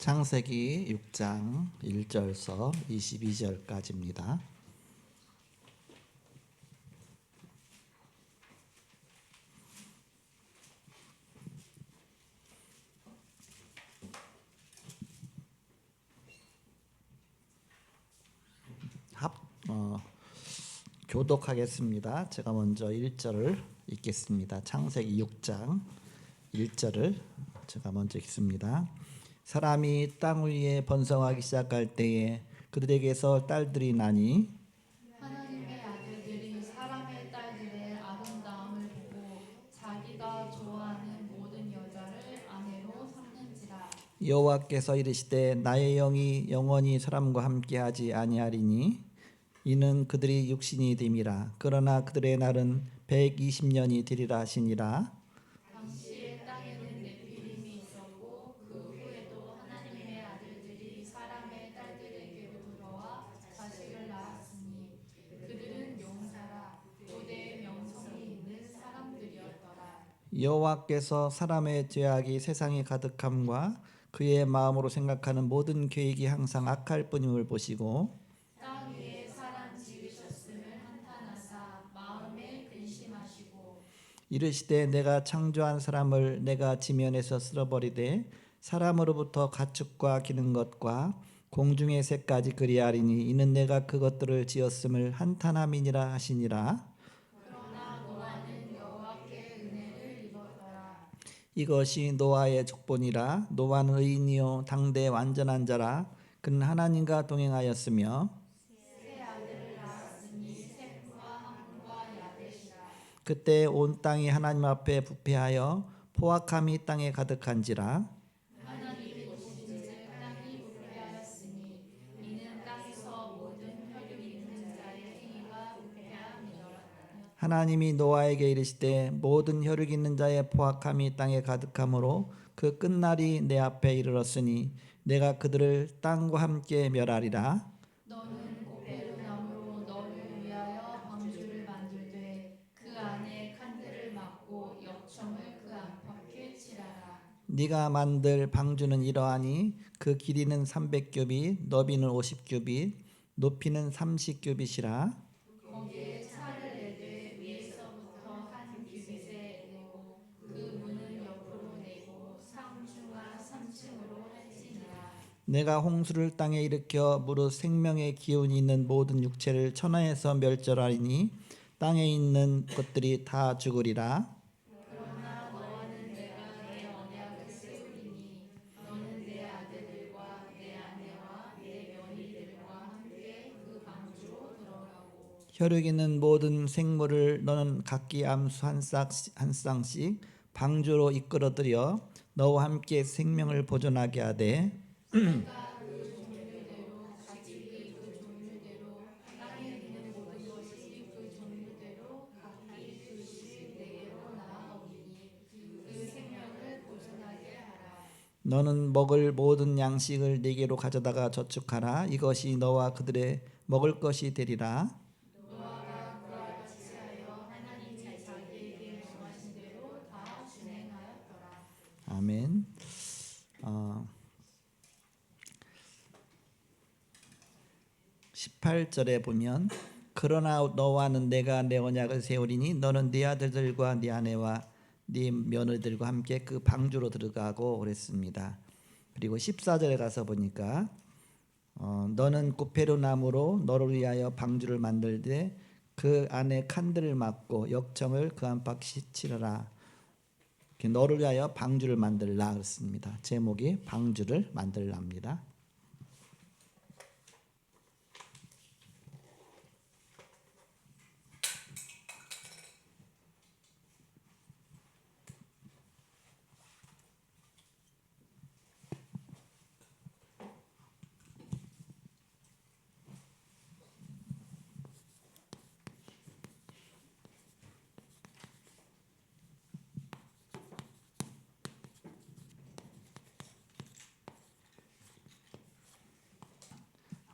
창세기 6장 1절서 22절까지입니다. 교독하겠습니다. 제가 먼저 1절을 읽겠습니다. 창세기 6장 1절을 제가 먼저 읽습니다. 사람이 땅 위에 번성하기 시작할 때에 그들에게서 딸들이 나니 하나님의 아들들이 사람의 딸들의 아름다움을 보고 자기가 좋아하는 모든 여자를 아내로 삼는지라. 여호와께서 이르시되 나의 영이 영원히 사람과 함께하지 아니하리니 이는 그들이 육신이 됨이라. 그러나 그들의 날은 120년이 되리라 하시니라. 당시에 땅에는 네피림이 있었고 그 후에도 하나님의 아들들이 사람의 딸들에게로 들어와 자식을 낳았으니 그들은 용사라 고대의 명성이 있는 사람들이었더라. 여호와께서 사람의 죄악이 세상에 가득함과 그의 마음으로 생각하는 모든 계획이 항상 악할 뿐임을 보시고 땅 위에 사람 지으셨음을 한탄하사 마음에 근심하시고 이르시되 내가 창조한 사람을 내가 지면에서 쓸어버리되 사람으로부터 가축과 기는 것과 공중의 새까지 그리하리니 이는 내가 그것들을 지었음을 한탄함이니라 하시니라. 그러나 노아는 여호와께 은혜를 입었더라. 이것이 노아의 족본이라. 노아는 의인이요 당대 완전한 자라. 그는 하나님과 동행하였으며 세 아들을 낳았으니 셈과 함과 야벳이라. 그때 온 땅이 하나님 앞에 부패하여 포악함이 땅에 가득한지라. 하나님이 보신즉 땅이 부패하였으니 이는 땅에서 모든 혈육 있는 자의 행위가 부패함이더라. 하나님이 노아에게 이르시되 모든 혈육 있는 자의 포악함이 땅에 가득하므로 그 끝날이 내 앞에 이르렀으니 내가 그들을 땅과 함께 멸하리라. 너는 고페르나무로 너를 위하여 방주를 만들되 그 안에 칸들을 막고 역청을 그 안팎에 칠하라. 네가 만들 방주는 이러하니 그 길이는 300규빗 너비는 50규빗 높이는 30규빗이라. 거기에 차를 내되 위에서부터 한 규빗에 내고 그 문은 옆으로 내고 상중하 3층으로 할지니라. 내가 홍수를 땅에 일으켜 무릇 생명의 기운이 있는 모든 육체를 천하에서 멸절하리니 땅에 있는 것들이 다 죽으리라. 그러나 너와는 내가 내 언약을 세우리니 너는 내 아들들과 내 아내와 내 며느리들과 함께 그 방주로 들어가고 혈육 있는 모든 생물을 너는 각기 암수 한 쌍씩 방주로 이끌어들여 너와 함께 생명을 보존하게 하되 새가 그 종류대로 가축이 그 종류대로 땅에 있는 모든 것이 그 종류대로 각기 그씩 내게로 나아오리니 그 생명을 보존하게 하라. 너는 먹을 모든 양식을 네게로 가져다가 저축하라. 이것이 너와 그들의 먹을 것이 되리라. 노아가 그와 같이 하여 하나님이 자기에게 명하신 대로 다 준행하였더라. 아멘. 18절에 보면 그러나 너와는 내가 내 언약을 세우리니 너는 네 아들들과 네 아내와 네 며느리들과 함께 그 방주로 들어가고 그랬습니다. 그리고 14절에 가서 보니까 너는 고페르 나무로 너를 위하여 방주를 만들되 그 안에 칸들을 막고 역청을 그 안팎 칠하라. 너를 위하여 방주를 만들라 그랬습니다. 제목이 방주를 만들랍니다.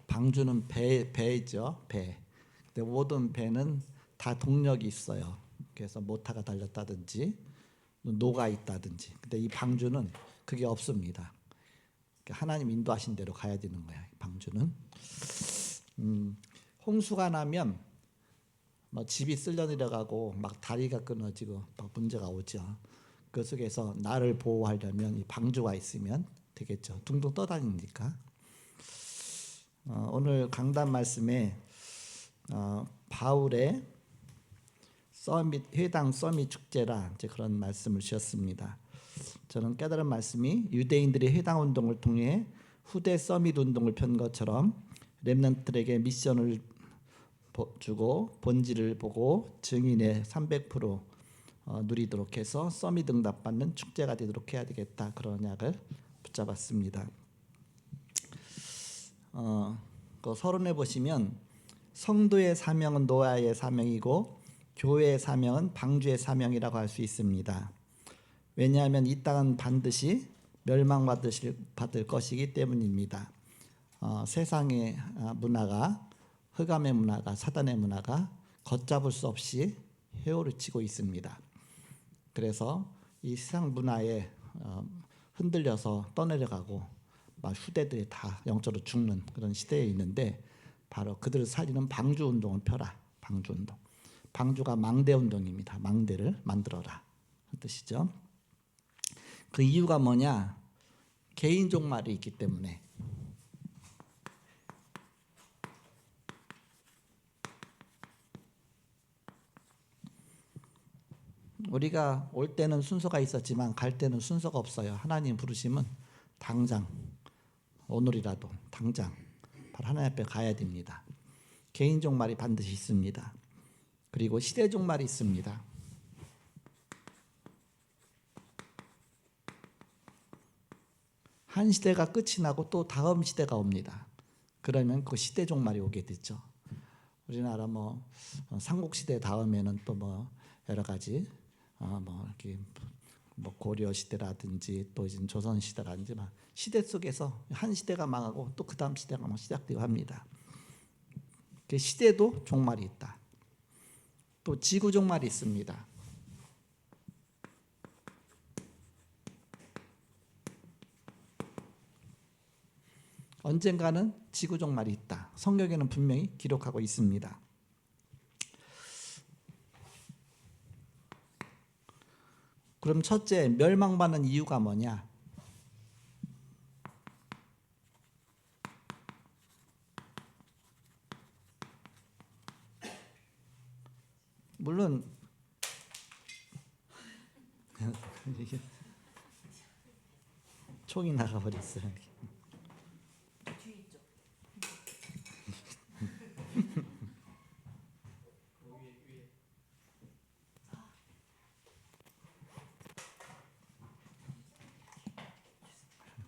방주는 배죠, 배. 근데 모든 배는 다 동력이 있어요. 그래서 모터가 달렸다든지 노가 있다든지. 근데 이 방주는 그게 없습니다. 하나님 인도하신 대로 가야 되는 거야. 방주는 홍수가 나면 뭐 집이 쓸려 내려가고 막 다리가 끊어지고 막 문제가 오죠. 그 속에서 나를 보호하려면 이 방주가 있으면 되겠죠. 둥둥 떠다니니까. 오늘 강단 말씀에 바울의 회당 서밋 축제라 이제 그런 말씀을 주셨습니다. 저는 깨달은 말씀이 유대인들이 회당 운동을 통해 후대 서밋 운동을 편 것처럼 렘넌트들에게 미션을 주고 본질을 보고 증인의 300% 누리도록 해서 서밋 응답받는 축제가 되도록 해야 되겠다. 그런 약을 붙잡았습니다. 그 서론에 보시면 성도의 사명은 노아의 사명이고 교회의 사명은 방주의 사명이라고 할 수 있습니다. 왜냐하면 이 땅은 반드시 멸망받을 것이기 때문입니다. 세상의 문화가 흑암의 문화가 사단의 문화가 걷잡을 수 없이 헤어치고 있습니다. 그래서 이 세상 문화에 흔들려서 떠내려가고 막 후대들이 다 영적으로 죽는 그런 시대에 있는데 바로 그들을 살리는 방주 운동을 펴라. 방주 운동. 방주가 망대 운동입니다. 망대를 만들어라 그 뜻이죠. 그 이유가 뭐냐? 개인 종말이 있기 때문에. 우리가 올 때는 순서가 있었지만 갈 때는 순서가 없어요. 하나님 부르시면 당장 오늘이라도 당장 바로 하나님 앞에 가야 됩니다. 개인 종말이 반드시 있습니다. 그리고 시대 종말이 있습니다. 한 시대가 끝이 나고 또 다음 시대가 옵니다. 그러면 그 시대 종말이 오게 되죠. 우리나라 뭐 삼국 시대 다음에는 또 뭐 여러 가지 뭐 이렇게 뭐 고려 시대라든지 또 이제 조선 시대라든지 막 시대 속에서 한 시대가 망하고 또 그 다음 시대가 막 시작되고 합니다. 그 시대도 종말이 있다. 또 지구 종말이 있습니다. 언젠가는 지구 종말이 있다. 성경에는 분명히 기록하고 있습니다. 그럼 첫째, 멸망받는 이유가 뭐냐? 물론 총이 나가버렸어요.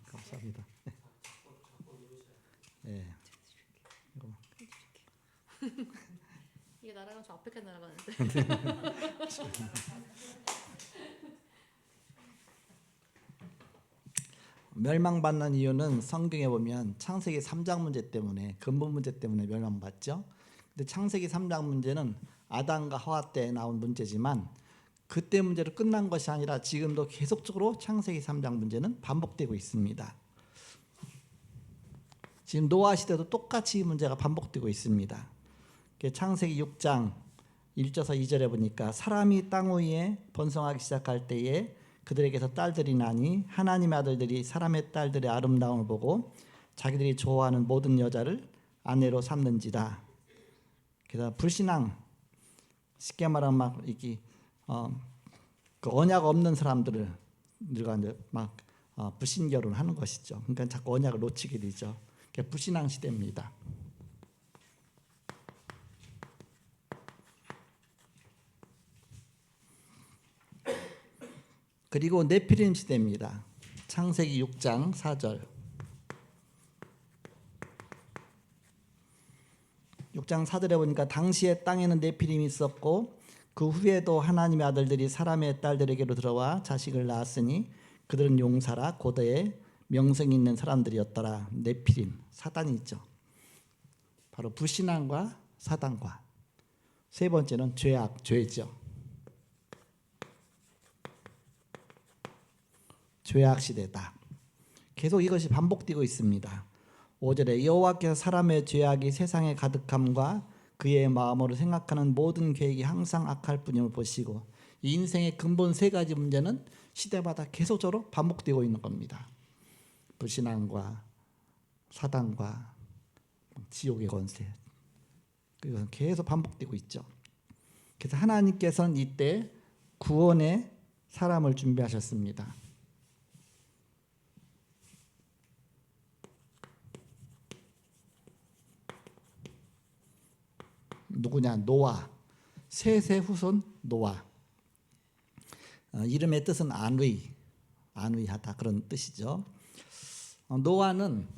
감사합니다. 네. 이게 날아가면 저 앞에까지 날아가는데. 멸망받는 이유는 성경에 보면 창세기 3장 문제 때문에 근본 문제 때문에 멸망받죠. 근데 창세기 3장 문제는 아담과 하와 때 나온 문제지만 그때 문제로 끝난 것이 아니라 지금도 계속적으로 창세기 3장 문제는 반복되고 있습니다. 지금 노아 시대도 똑같이 이 문제가 반복되고 있습니다. 창세기 6장 1절에서 2절에 보니까 사람이 땅 위에 번성하기 시작할 때에 그들에게서 딸들이 나니 하나님의 아들들이 사람의 딸들의 아름다움을 보고 자기들이 좋아하는 모든 여자를 아내로 삼는지라. 그래서 불신앙, 쉽게 말하면 막 이게 그 언약 없는 사람들을 막 불신결혼을 하는 것이죠. 그러니까 자꾸 언약을 놓치게 되죠. 그러니까 불신앙 시대입니다. 그리고 네피림 시대입니다. 창세기 6장 4절. 6장 4절에 보니까 당시에 땅에는 네피림이 있었고 그 후에도 하나님의 아들들이 사람의 딸들에게로 들어와 자식을 낳았으니 그들은 용사라 고대에 명성 있는 사람들이었더라. 네피림, 사단이 있죠. 바로 불신앙과 사단과. 세 번째는 죄악, 죄죠. 죄악 시대다. 계속 이것이 반복되고 있습니다. 5절에 여호와께서 사람의 죄악이 세상에 가득함과 그의 마음으로 생각하는 모든 계획이 항상 악할 뿐임을 보시고, 이 인생의 근본 세 가지 문제는 시대마다 계속적으로 반복되고 있는 겁니다. 불신앙과 사단과 지옥의 권세, 이건 계속 반복되고 있죠. 그래서 하나님께서는 이때 구원의 사람을 준비하셨습니다. 누구냐? 노아. 셋의 후손 노아. 이름의 뜻은 안위하다 그런 뜻이죠. 노아는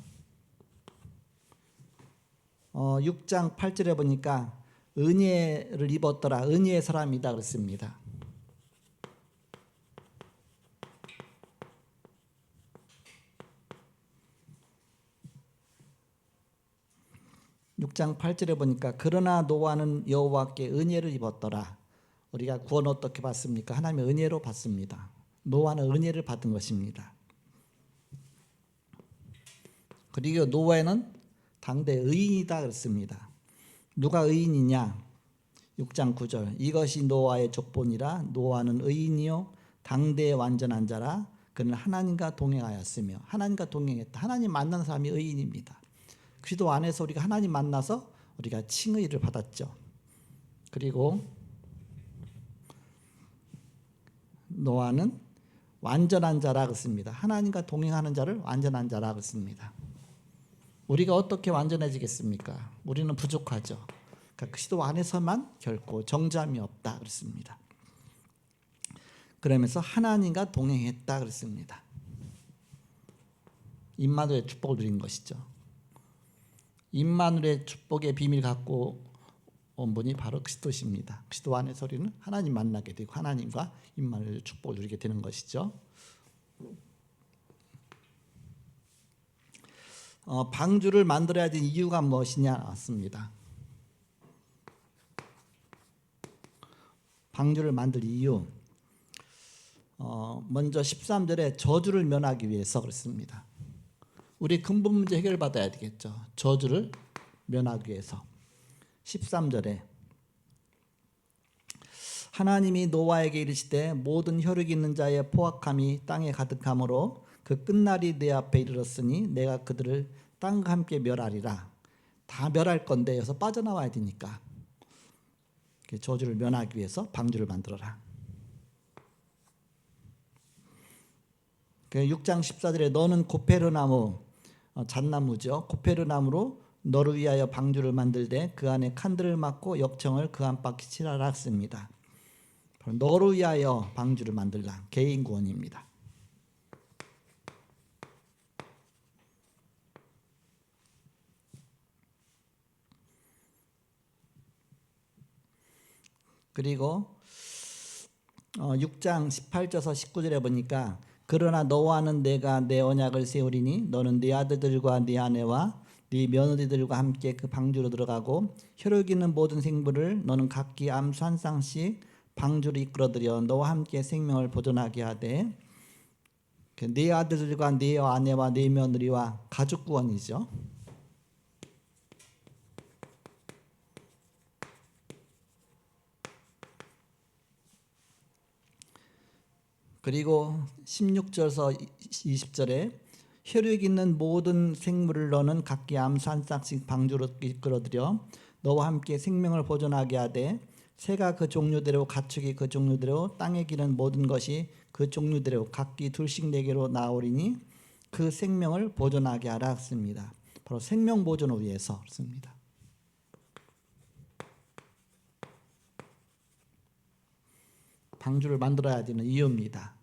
6장 8절에 보니까 은혜를 입었더라, 은혜의 사람이다 그랬습니다. (6장 8절에) 보니까 그러나 노아는 여호와께 은혜를 입었더라. 우리가 구원 어떻게 받습니까? 하나님의 은혜로 받습니다. 노아는 은혜를 받은 것입니다. 그리고 노아는 당대 의인이다 그랬습니다. 누가 의인이냐? 6장 9절 이것이 노아의 족본이라. 노아는 의인이요 당대의 완전한 자라. 그는 하나님과 동행하였으며. 하나님과 동행했다. 하나님 만난 사람이 의인입니다. 그리스도 안에서 우리가 하나님 만나서 우리가 칭의를 받았죠. 그리고 노아는 완전한 자라 그랬습니다. 하나님과 동행하는 자를 완전한 자라 그랬습니다. 우리가 어떻게 완전해지겠습니까? 우리는 부족하죠. 그러니까 그리스도 안에서만 결코 정죄함이 없다 그랬습니다. 그러면서 하나님과 동행했다 그랬습니다. 임마누엘의 축복을 누린 것이죠. 임마누엘의 축복의 비밀 갖고 온 분이 바로 그리스도십니다. 그리스도 안에서 우리는 하나님 만나게 되고 하나님과 임마누엘의 축복을 누리게 되는 것이죠. 방주를 만들어야 될 이유가 무엇이냐 나왔습니다. 방주를 만들 이유, 먼저 13절에 저주를 면하기 위해서 그랬습니다. 우리 근본 문제 해결받아야 되겠죠. 저주를 면하기 위해서. 13절에 하나님이 노아에게 이르시되 모든 혈육 있는 자의 포악함이 땅에 가득함으로 그 끝날이 내 앞에 이르렀으니 내가 그들을 땅과 함께 멸하리라. 다 멸할 건데 여기서 빠져나와야 되니까 저주를 면하기 위해서 방주를 만들어라. 6장 14절에 너는 고페르나무, 잣나무죠. 고페르나무로 너를 위하여 방주를 만들되 그 안에 칸들을 막고 역청을 그 안팎에 칠하라 했습니다. 너를 위하여 방주를 만들라. 개인 구원입니다. 그리고 6장 18절에서 19절에 보니까 그러나 너와는 내가 내 언약을 세우리니 너는 네 아들들과 네 아내와 네 며느리들과 함께 그 방주로 들어가고 혈육 있는 모든 생물을 너는 각기 암수 한 쌍씩 방주로 이끌어들여 너와 함께 생명을 보존하게 하되, 네 아들들과 네 아내와 네 며느리와 가족 구원이죠. 그리고 16절에서 20절에 혈육 있는 모든 생물을 너는 각기 암수 한 쌍씩 방주로 이끌어들여 너와 함께 생명을 보존하게 하되 새가 그 종류대로 가축이 그 종류대로 땅에 기는 모든 것이 그 종류대로 각기 둘씩 내게로 나오리니 그 생명을 보존하게 하라 했습니다. 바로 생명 보존을 위해서 그렇습니다. 방주를 만들어야 되는 이유입니다.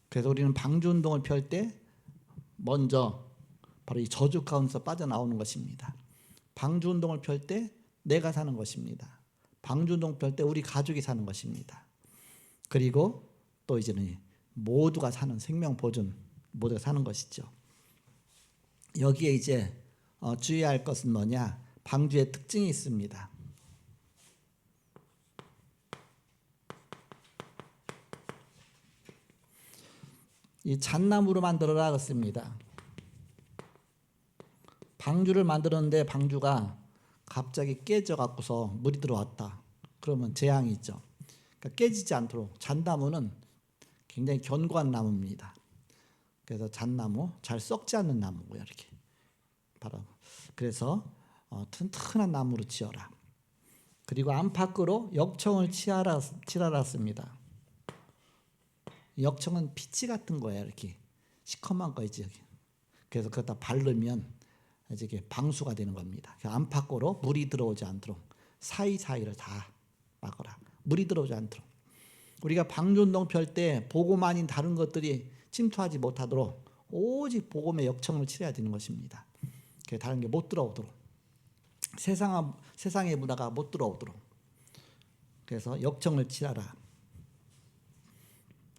그래서 우리는 방주 운동을 펼 때 먼저 바로 이 저주 가운데서 빠져나오는 것입니다. 방주 운동을 펼 때 내가 사는 것입니다. 방주 운동 펼 때 우리 가족이 사는 것입니다. 그리고 또 이제는 모두가 사는 생명 보존, 모두가 사는 것이죠. 여기에 이제 주의해야 할 것은 뭐냐? 방주의 특징이 있습니다. 이 잣나무로 만들어라 그랬습니다. 방주를 만들었는데 방주가 갑자기 깨져 갖고서 물이 들어왔다. 그러면 재앙이 있죠. 그러니까 깨지지 않도록 잣나무는 굉장히 견고한 나무입니다. 그래서 잣나무 잘 썩지 않는 나무고요. 이렇게 바로 그래서 튼튼한 나무로 지어라. 그리고 안팎으로 역청을 칠하랐습니다. 역청은 피치 같은 거예요. 이렇게 시커먼 거지. 그래서 그것다 바르면 이제 방수가 되는 겁니다. 안팎으로 물이 들어오지 않도록 사이사이를 다 막아라. 물이 들어오지 않도록. 우리가 방주운동 펼 때 복음 아닌 다른 것들이 침투하지 못하도록 오직 복음의 역청을 칠해야 되는 것입니다. 다른 게 못 들어오도록, 세상의 문화가 못 들어오도록. 그래서 역청을 칠하라.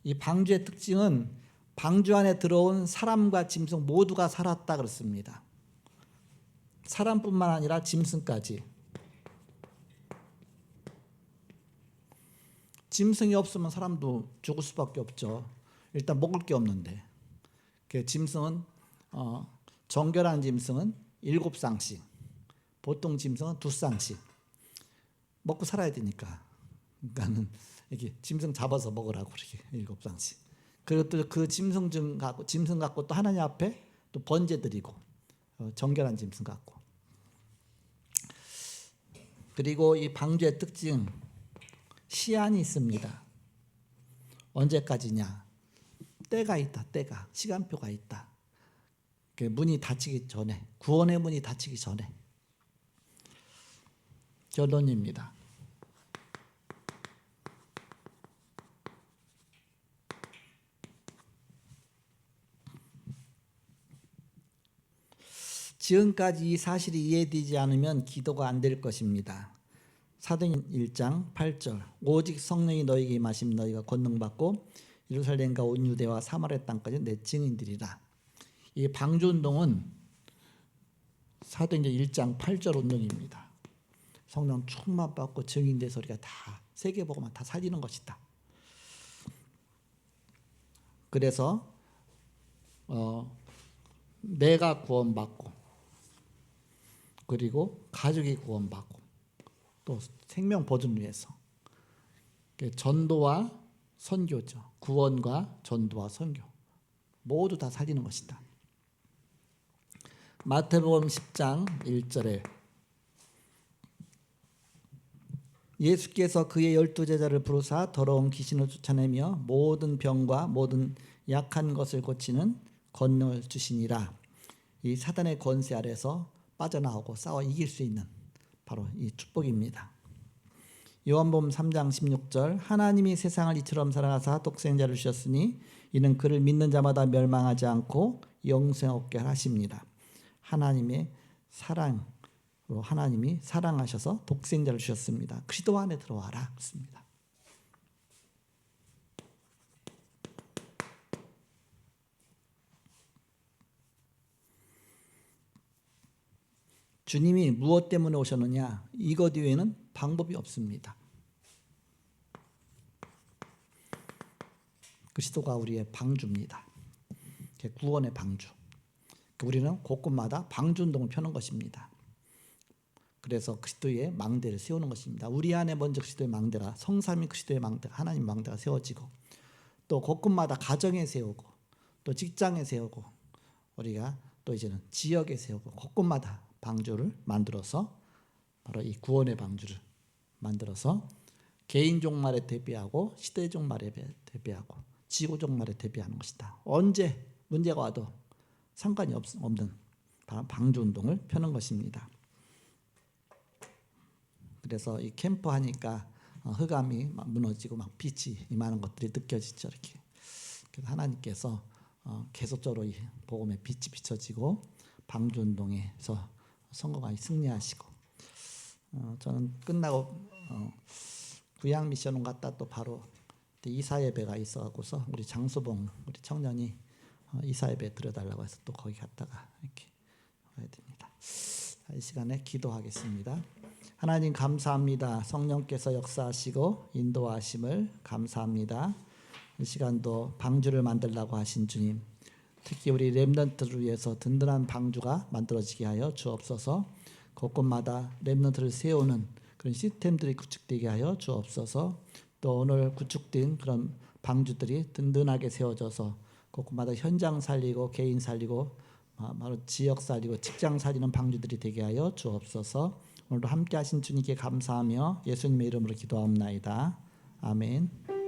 이 방주의 특징은 방주 안에 들어온 사람과 짐승 모두가 살았다 그렇습니다. 사람뿐만 아니라 짐승까지. 짐승이 없으면 사람도 죽을 수밖에 없죠. 일단 먹을 게 없는데. 짐승은 정결한 짐승은 7쌍씩, 보통 짐승은 2쌍씩 먹고 살아야 되니까. 그러니까는 이렇게 짐승 잡아서 먹으라고 이렇게 7쌍씩. 그리고 또 그 짐승 갖고 또 하나님 앞에 또 번제 드리고 정결한 짐승 갖고. 그리고 이 방주의 특징 시한이 있습니다. 언제까지냐? 때가 있다. 때가 시간표가 있다. 문이 닫히기 전에, 구원의 문이 닫히기 전에. 결론입니다. 지금까지 이 사실이 이해되지 않으면 기도가 안 될 것입니다. 사도행 1장 8절 오직 성령이 너희에게 임하시면 너희가 권능받고 예루살렘과 온 유대와 사마리아 땅까지 내 증인들이라. 이 방주운동은 사도행전 1장 8절 운동입니다. 성령 충만 받고 증인돼서 우리가 다 세계복음만 다 살리는 것이다. 그래서 내가 구원받고 그리고 가족이 구원받고 또 생명 보존 위해서 전도와 선교죠. 구원과 전도와 선교 모두 다 살리는 것이다. 마태복음 10장 1절에 예수께서 그의 12제자를 부르사 더러운 귀신을 쫓아내며 모든 병과 모든 약한 것을 고치는 권능을 주시니라. 이 사단의 권세 아래서 빠져나오고 싸워 이길 수 있는 바로 이 축복입니다. 요한복음 3장 16절 하나님이 세상을 이처럼 사랑하사 독생자를 주셨으니 이는 그를 믿는 자마다 멸망하지 않고 영생 얻게 하십니다. 하나님의 사랑으로 하나님이 사랑하셔서 독생자를 주셨습니다. 그리스도 안에 들어와라 그렇습니다. 주님이 무엇 때문에 오셨느냐? 이것 이외에는 방법이 없습니다. 그리스도가 우리의 방주입니다. 구원의 방주. 우리는 곳곳마다 방주운동을 펴는 것입니다. 그래서 그리스도의 망대를 세우는 것입니다. 우리 안에 먼저 그리스도의 망대가 성삼위 그리스도의 망대, 하나님 망대가 세워지고 또 곳곳마다 가정에 세우고 또 직장에 세우고 우리가 또 이제는 지역에 세우고 곳곳마다 방주를 만들어서 바로 이 구원의 방주를 만들어서 개인 종말에 대비하고 시대 종말에 대비하고 지구 종말에 대비하는 것이다. 언제 문제가 와도 상관이 없는 방주 운동을 펴는 것입니다. 그래서 이 캠프 하니까 흑암이 막 무너지고 막 빛이 임하는 것들이 느껴지죠. 이렇게. 그래서 하나님께서 계속적으로 이 복음의 빛이 비춰지고 방주 운동에서 성공하게 승리하시고 저는 끝나고 구양 미션을 갔다 또 바로 이사 예배가 있어갖고서 우리 장수봉 우리 청년이 이사 예배 드려달라고 해서 또 거기 갔다가 이렇게 와야 됩니다. 이 시간에 기도하겠습니다. 하나님 감사합니다. 성령께서 역사하시고 인도하심을 감사합니다. 이 시간도 방주를 만들라고 하신 주님 특히 우리 렘넌트를 위해서 든든한 방주가 만들어지게 하여 주옵소서. 곳곳마다 렘넌트를 세우는 그런 시스템들이 구축되게 하여 주옵소서. 또 오늘 구축된 그런 방주들이 든든하게 세워져서 곳곳마다 현장 살리고 개인 살리고 바로 지역 살리고 직장 살리는 방주들이 되게 하여 주옵소서. 오늘도 함께 하신 주님께 감사하며 예수님의 이름으로 기도하옵나이다. 아멘.